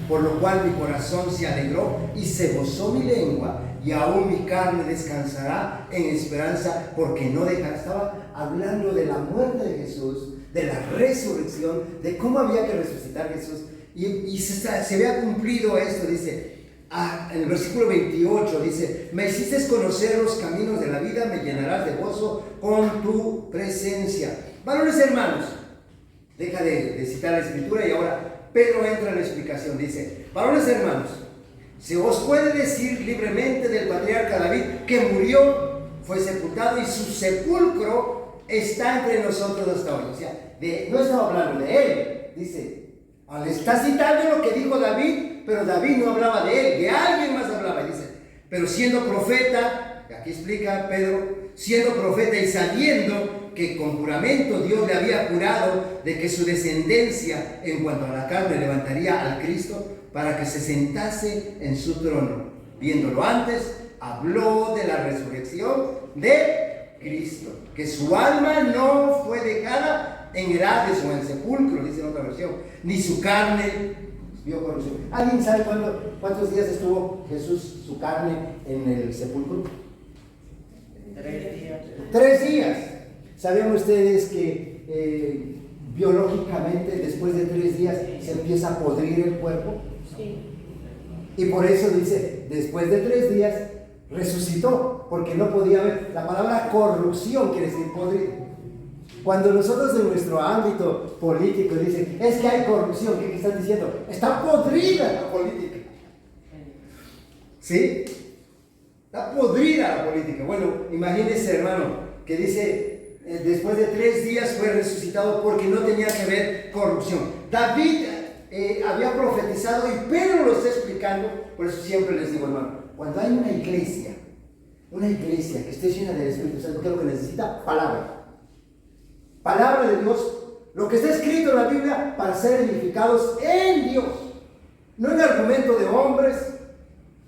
Por lo cual mi corazón se alegró y se gozó mi lengua, y aún mi carne descansará en esperanza, porque no dejará. Estaba hablando de la muerte de Jesús, de la resurrección, de cómo había que resucitar Jesús, y se había cumplido esto. Dice, en el versículo 28, dice: me hiciste conocer los caminos de la vida, me llenarás de gozo con tu presencia. Varones hermanos, deja de citar la escritura y ahora Pedro entra en la explicación. Dice: varones hermanos, se os puede decir libremente del patriarca David, que murió, fue sepultado, y su sepulcro está entre nosotros hasta hoy. O sea, no estaba hablando de él. Dice, le está citando lo que dijo David, pero David no hablaba de él, de alguien más hablaba. Y dice: pero siendo profeta, aquí explica Pedro, siendo profeta y sabiendo que con juramento Dios le había jurado de que su descendencia en cuanto a la carne levantaría al Cristo para que se sentase en su trono. Viéndolo antes, habló de la resurrección de Cristo, que su alma no fue dejada en edades o en sepulcro, dice en otra versión, ni su carne vio corrupción. ¿Alguien sabe cuántos días estuvo Jesús, su carne, en el sepulcro? 3 días. ¿Sabían ustedes que biológicamente después de 3 días se empieza a podrir el cuerpo? Sí. Y por eso dice, después de 3 días resucitó, porque no podía haber. La palabra corrupción quiere decir podrir. Cuando nosotros en nuestro ámbito político dicen, es que hay corrupción, ¿qué están diciendo? Está podrida la política. ¿Sí? Está podrida la política. Bueno, imagínense, hermano, que dice, después de 3 días fue resucitado porque no tenía que ver corrupción. David había profetizado y Pedro lo está explicando, por eso siempre les digo, hermano, cuando hay una iglesia que esté llena del Espíritu Santo, ¿qué es lo que necesita? Palabra de Dios, lo que está escrito en la Biblia para ser edificados en Dios, no en argumento de hombres,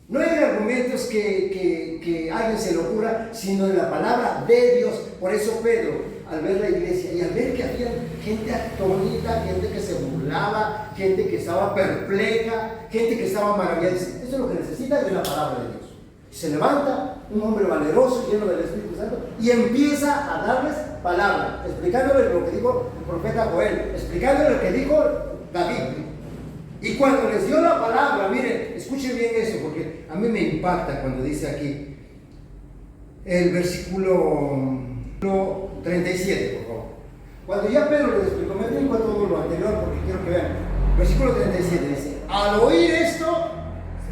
no en argumentos que a alguien se le ocurra, sino en la palabra de Dios. Por eso Pedro, al ver la iglesia y al ver que había gente atónita, gente que se burlaba, gente que estaba perpleja, gente que estaba maravillada, dice, eso es lo que necesita de la palabra de Dios. Se levanta un hombre valeroso, lleno del Espíritu Santo, y empieza a darles palabra, explicándole lo que dijo el profeta Joel, explicándole lo que dijo David. Y cuando les dio la palabra, miren, escuchen bien eso, porque a mí me impacta cuando dice aquí el versículo 37, por favor. Cuando ya Pedro les explicó, me tengo a todo lo anterior porque quiero que vean. Versículo 37 dice, al oír esto,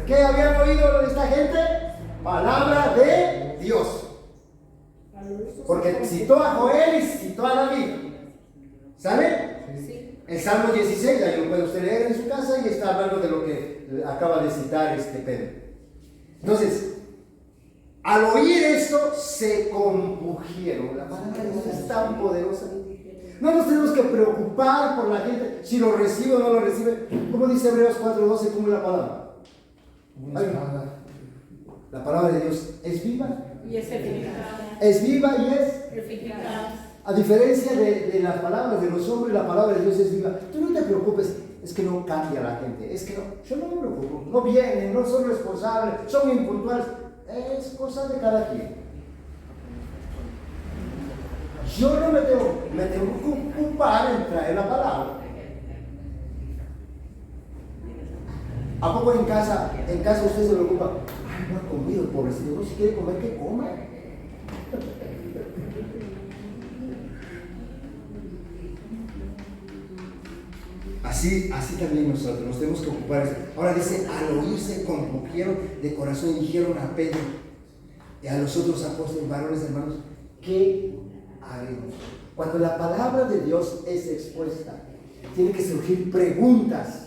¿qué habían oído de esta gente? Palabra de Dios. Porque citó a Joel y citó a David. ¿Sale? Sí. El Salmo 16, ahí lo puede usted leer en su casa y está hablando de lo que acaba de citar Pedro. Entonces, al oír esto, se compugieron. La palabra de Dios es tan poderosa. No nos tenemos que preocupar por la gente, si lo recibe o no lo recibe. Como dice Hebreos 4:12, ¿cómo es la palabra? La palabra de Dios es viva. Y es eficaz. Es viva y es Eficaz. A diferencia de las palabras de los hombres, la palabra de Dios es viva. Tú no te preocupes, es que no cambia la gente, es que no, yo no me preocupo, no vienen, no son responsables, son impuntuales, es cosa de cada quien. Yo no me tengo que ocupar en traer la palabra. ¿A poco en casa usted se preocupa? Ay, no ha comido, pobrecito, no, si quiere comer, que coma. Así también nosotros nos tenemos que ocupar. Ahora dice, al oírse compugieron de corazón y dijeron a Pedro y a los otros apóstoles, varones hermanos, ¿qué haremos? Cuando la palabra de Dios es expuesta, tiene que surgir preguntas.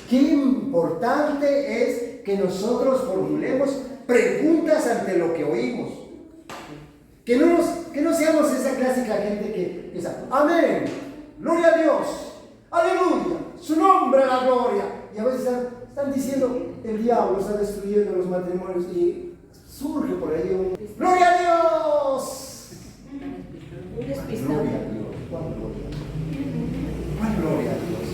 Qué importante es que nosotros formulemos preguntas ante lo que oímos. Que no seamos esa clásica gente que piensa, amén, gloria a Dios, aleluya, su nombre a la gloria. Y a veces están diciendo, el diablo está destruyendo los matrimonios y surge por ahí un ¡gloria a Dios! Un despistado. Gloria a Dios. ¿Cuál gloria? ¿Cuál gloria a Dios?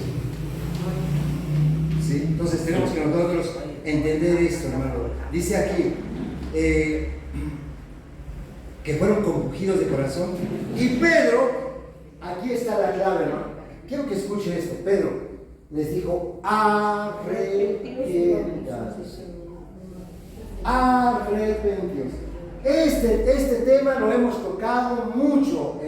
¿Sí? Entonces tenemos que nosotros entender esto, hermano. Dice aquí que fueron compungidos de corazón. Y Pedro, aquí está la clave, ¿no? Quiero que escuchen esto. Pedro les dijo, arrepentidos. Este tema lo hemos tocado mucho,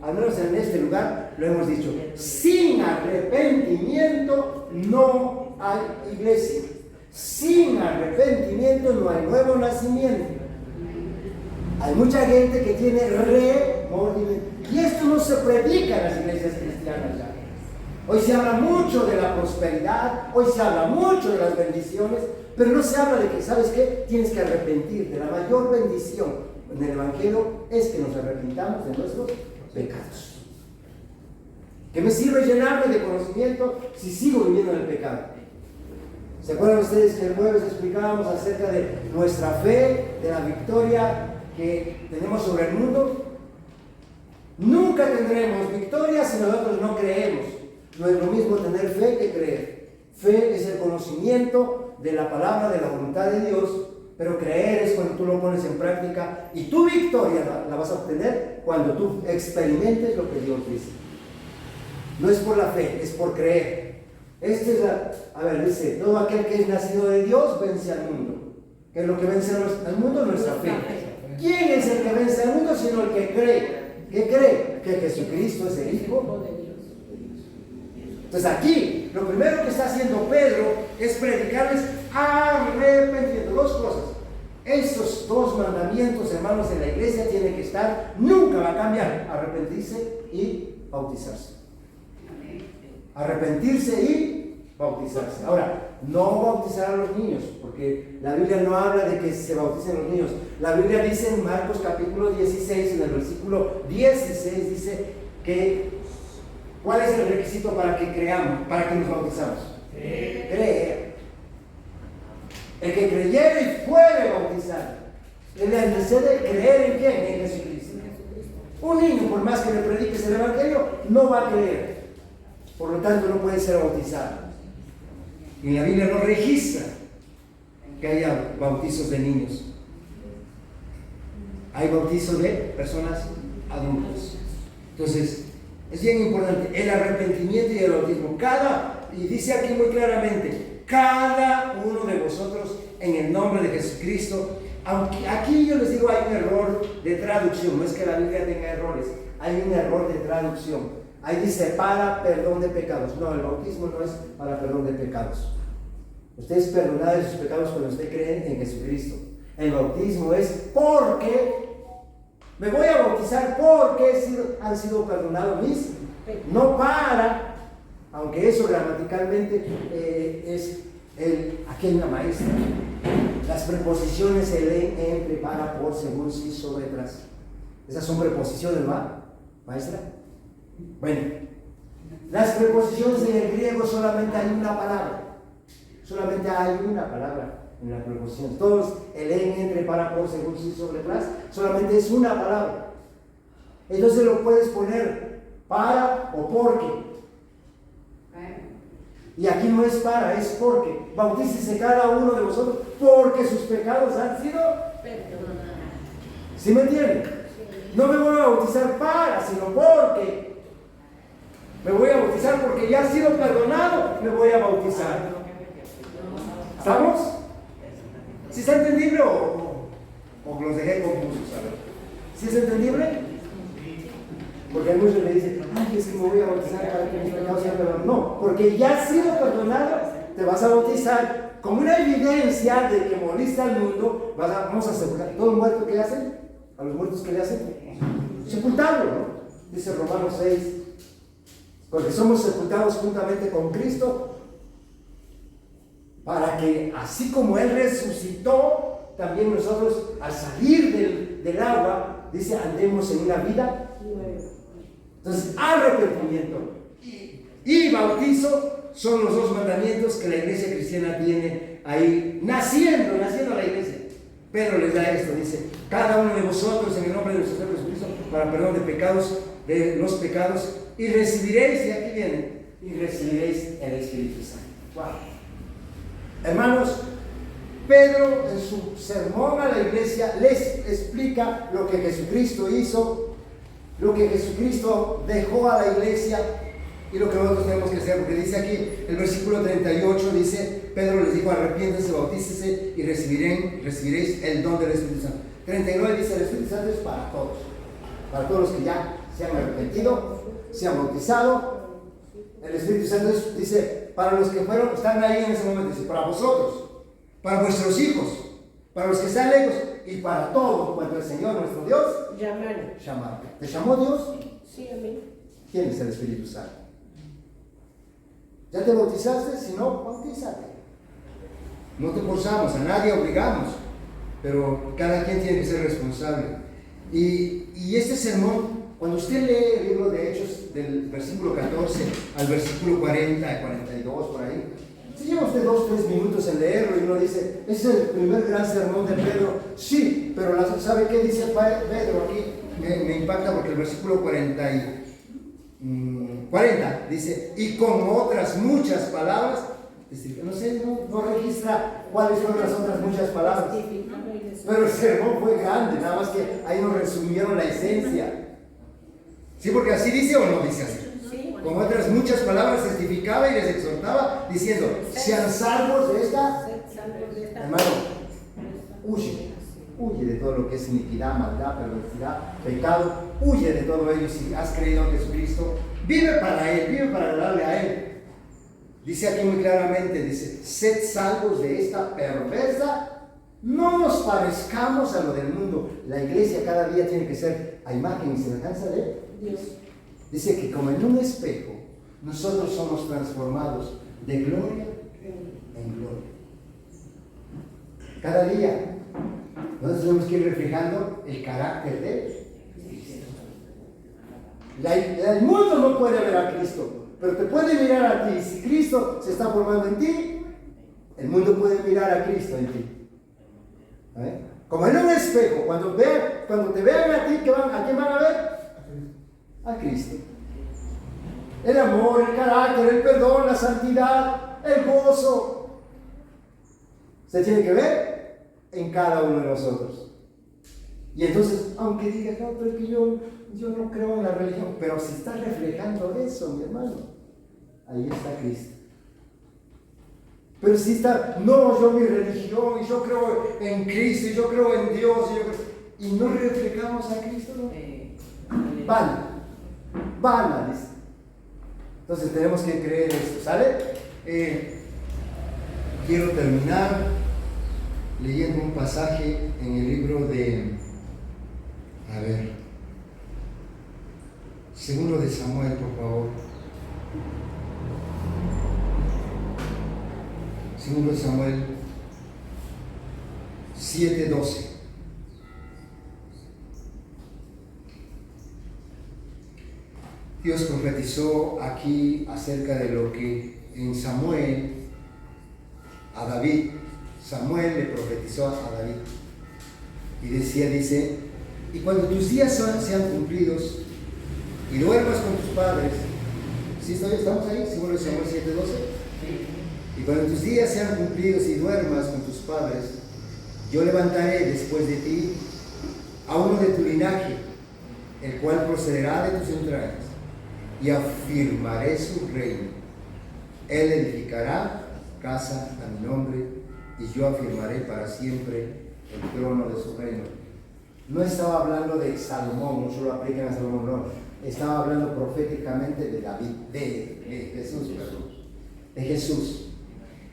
al menos en este lugar lo hemos dicho. Sin arrepentimiento no hay iglesia. Sin arrepentimiento no hay nuevo nacimiento. Hay mucha gente que tiene remordimiento. Y esto no se predica en las iglesias cristianas ya. Hoy se habla mucho de la prosperidad, hoy se habla mucho de las bendiciones, pero no se habla de que, ¿sabes qué? Tienes que arrepentirte. La mayor bendición en el Evangelio es que nos arrepintamos de nuestros pecados. ¿Qué me sirve llenarme de conocimiento si sigo viviendo en el pecado? ¿Se acuerdan ustedes que el jueves explicábamos acerca de nuestra fe, de la victoria que tenemos sobre el mundo? Nunca tendremos victoria si nosotros no creemos. No es lo mismo tener fe que creer. Fe es el conocimiento de la palabra, de la voluntad de Dios, Pero creer es cuando tú lo pones en práctica y tu victoria la vas a obtener cuando tú experimentes lo que Dios dice. No es por la fe, es por creer. Dice, todo aquel que es nacido de Dios vence al mundo. ¿Qué es lo que vence al mundo? Nuestra fe. ¿Quién es el que vence al mundo? Sino el que cree. ¿Qué cree? Que Jesucristo es el Hijo de Dios. Entonces aquí, lo primero que está haciendo Pedro es predicarles arrepentiendo. Dos cosas. Estos dos mandamientos, hermanos, en la iglesia tienen que estar, nunca va a cambiar. Arrepentirse y bautizarse. Arrepentirse y bautizarse. Ahora, no bautizar a los niños, porque la Biblia no habla de que se bauticen los niños. La Biblia dice en Marcos capítulo 16, en el versículo 16, dice que ¿cuál es el requisito para que creamos, para que nos bautizamos? Creer. El que creyere y fuere bautizado, le antecede creer en quién, en Jesucristo. Un niño, por más que le prediques el evangelio, no va a creer. Por lo tanto, no puede ser bautizado. Y la Biblia no registra que haya bautizos de niños. Hay bautizos de personas adultas. Entonces, es bien importante el arrepentimiento y el bautismo. Y dice aquí muy claramente, cada uno de vosotros en el nombre de Jesucristo. Aunque aquí yo les digo, hay un error de traducción. No es que la Biblia tenga errores, hay un error de traducción. Ahí dice para perdón de pecados. No, el bautismo no es para perdón de pecados. Usted es perdonado de sus pecados cuando usted cree en Jesucristo. El bautismo es porque me voy a bautizar porque han sido perdonados mis. No para, aunque eso gramaticalmente aquí hay una maestra. Las preposiciones se leen entre, para, por, según, si, sobre, tras. Esas son preposiciones, ¿va, maestra? Bueno, las preposiciones en el griego solamente hay una palabra. Solamente hay una palabra en la preposición. Todos leen entre, para, por, según, si, sobre, tras. Solamente es una palabra. Entonces lo puedes poner para o porque. Y aquí no es para, es porque. Bautícese cada uno de vosotros porque sus pecados han sido perdonados. ¿Sí me entienden? No me voy a bautizar para, sino porque. Me voy a bautizar porque ya ha sido perdonado, me voy a bautizar. ¿Estamos? ¿Sí está entendible o los dejé confusos? ¿Sí es entendible? Porque hay muchos que le dicen, ay, es que me voy a bautizar para que mis pecados sean perdonados. No, porque ya has sido perdonado, te vas a bautizar como una evidencia de que moriste al mundo. Vamos a sepultar. ¿Todo muerto qué hacen? ¿A los muertos qué le hacen? Sepultarlo, ¿no? Dice Romanos 6. Porque somos sepultados juntamente con Cristo, para que así como Él resucitó, también nosotros al salir del agua, dice, andemos en una vida nueva. Entonces, arrepentimiento y bautizo son los dos mandamientos que la iglesia cristiana tiene ahí, naciendo la iglesia. Pedro les da esto, dice, cada uno de vosotros en el nombre de nuestro Señor Jesucristo, para perdón de los pecados, y recibiréis, y aquí viene, y recibiréis el Espíritu Santo. Wow. Hermanos, Pedro en su sermón a la iglesia les explica lo que Jesucristo hizo, lo que Jesucristo dejó a la iglesia y lo que nosotros tenemos que hacer, porque dice aquí, el versículo 38 dice, Pedro les dijo, arrepiéntense, bautícese y recibiréis el don del Espíritu Santo. 39 dice, el Espíritu Santo es para todos los que ya se han arrepentido, se han bautizado. El Espíritu Santo dice, para los que están ahí en ese momento, dice, para vosotros, para vuestros hijos, para los que están lejos y para todos cuanto el Señor nuestro Dios llamaron. ¿Te llamó Dios? Sí, amén. ¿Quién es el Espíritu Santo? ¿Ya te bautizaste? Si no, bautízate. No te forzamos, a nadie obligamos, pero cada quien tiene que ser responsable. Y este sermón, cuando usted lee el libro de Hechos del versículo 14 al versículo 40, 42, por ahí, se lleva usted 2-3 minutos en leerlo y uno dice, ese es el primer gran sermón de Pedro. Sí, pero ¿sabe qué dice Pedro aquí? Me impacta porque el versículo 40 dice, y con otras muchas palabras No sé, no registra cuáles son las otras muchas palabras. Pero el sermón fue grande, nada más que ahí nos resumieron la esencia. ¿Sí? Porque así dice o no dice así. Con otras muchas palabras testificaba y les exhortaba diciendo, sean salvos de esta. Hermano, huye de todo lo que es iniquidad, maldad, perversidad, pecado. Huye de todo ello si has creído en Jesucristo. Vive para Él, vive para darle a Él. Dice aquí muy claramente, dice, sed salvos de esta perversa. No nos parezcamos a lo del mundo. La iglesia cada día tiene que ser a imagen y semejanza de Dios. Dice que como en un espejo, nosotros somos transformados de gloria en gloria. Cada día, nosotros tenemos que ir reflejando el carácter de Cristo. El mundo no puede ver a Cristo, pero te puede mirar a ti. Si Cristo se está formando en ti, el mundo puede mirar a Cristo en ti. ¿Eh? Como en un espejo, cuando te vean a ti, ¿a quién van a ver? A Cristo. El amor, el carácter, el perdón, la santidad, el gozo. Se tiene que ver en cada uno de nosotros. Y entonces, aunque digas, no, pero es que yo no creo en la religión, pero si estás reflejando eso, mi hermano, ahí está Cristo. Pero si está, no, yo mi religión, y yo creo en Cristo, y yo creo en Dios, y no reflejamos a Cristo, ¿no? Vana, dice. Entonces tenemos que creer esto, ¿sale? Quiero terminar leyendo un pasaje en el libro de, segundo de Samuel, por favor. Segundo de Samuel 7:12. Dios profetizó aquí acerca de lo que en Samuel, a David, Samuel le profetizó a David. Y dice, y cuando tus días sean cumplidos y duermas con tus padres, ¿sí estamos ahí? Segundo de Samuel 7:12. Y cuando tus días sean cumplidos y duermas con tus padres, yo levantaré después de ti a uno de tu linaje, el cual procederá de tus entrañas, y afirmaré su reino. Él edificará casa a mi nombre, y yo afirmaré para siempre el trono de su reino. No estaba hablando de Salomón, no solo aplican a Salomón, no. Estaba hablando proféticamente de David, de Jesús, perdón. De Jesús.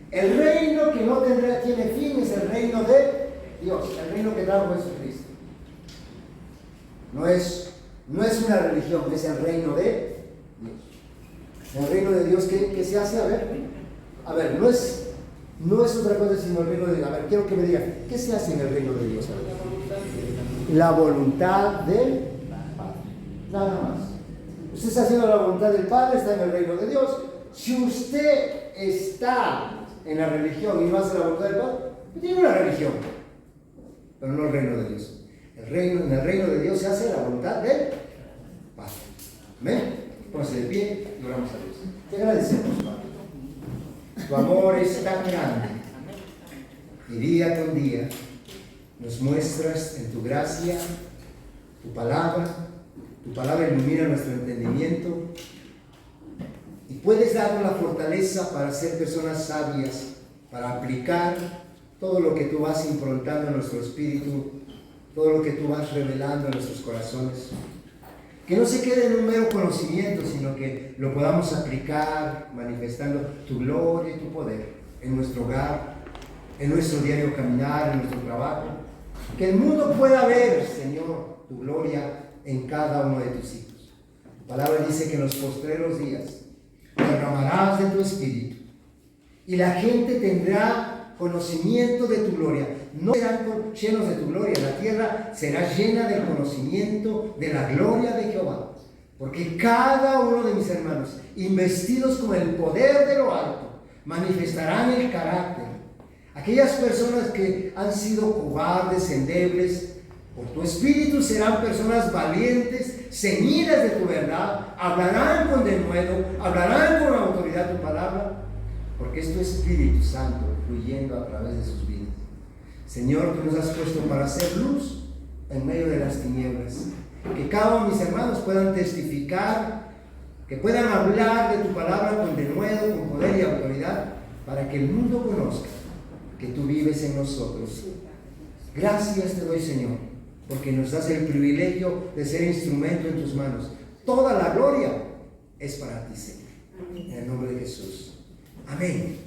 El reino que no tiene fin es el reino de Dios, el reino que trajo Jesucristo. No es una religión, es el reino de Dios. El reino de Dios que se hace, a ver, no es otra cosa sino el reino de Dios. A ver, quiero que me digan, ¿qué se hace en el reino de Dios? La voluntad del Padre, nada más. Usted está haciendo la voluntad del Padre, está en el reino de Dios. Si usted está en la religión y no hace la voluntad del Padre, tiene una religión, pero no el reino de Dios. En el reino de Dios se hace la voluntad del Padre. ¿Amén? Póngase de pie y oramos a Dios. Te agradecemos, Padre. Tu amor es tan grande y día con día nos muestras en tu gracia, tu palabra ilumina nuestro entendimiento y puedes darnos la fortaleza para ser personas sabias, para aplicar todo lo que tú vas improntando en nuestro espíritu, todo lo que tú vas revelando en nuestros corazones. Que no se quede en un mero conocimiento, sino que lo podamos aplicar manifestando tu gloria y tu poder en nuestro hogar, en nuestro diario caminar, en nuestro trabajo. Que el mundo pueda ver, Señor, tu gloria en cada uno de tus hijos. La palabra dice que en los postreros días derramarás de tu espíritu y la gente tendrá conocimiento de tu gloria. No serán llenos de tu gloria, la tierra será llena del conocimiento de la gloria de Jehová, porque cada uno de mis hermanos, investidos con el poder de lo alto, manifestarán el carácter. Aquellas personas que han sido cobardes, endebles, por tu espíritu serán personas valientes, ceñidas de tu verdad, hablarán con denuedo, hablarán con autoridad tu palabra, porque es tu Espíritu Santo fluyendo a través de sus vidas. Señor, tú nos has puesto para hacer luz en medio de las tinieblas. Que cada uno de mis hermanos puedan testificar, que puedan hablar de tu palabra con denuedo, con poder y autoridad, para que el mundo conozca que tú vives en nosotros. Gracias te doy, Señor, porque nos das el privilegio de ser instrumento en tus manos. Toda la gloria es para ti, Señor. En el nombre de Jesús. Amén.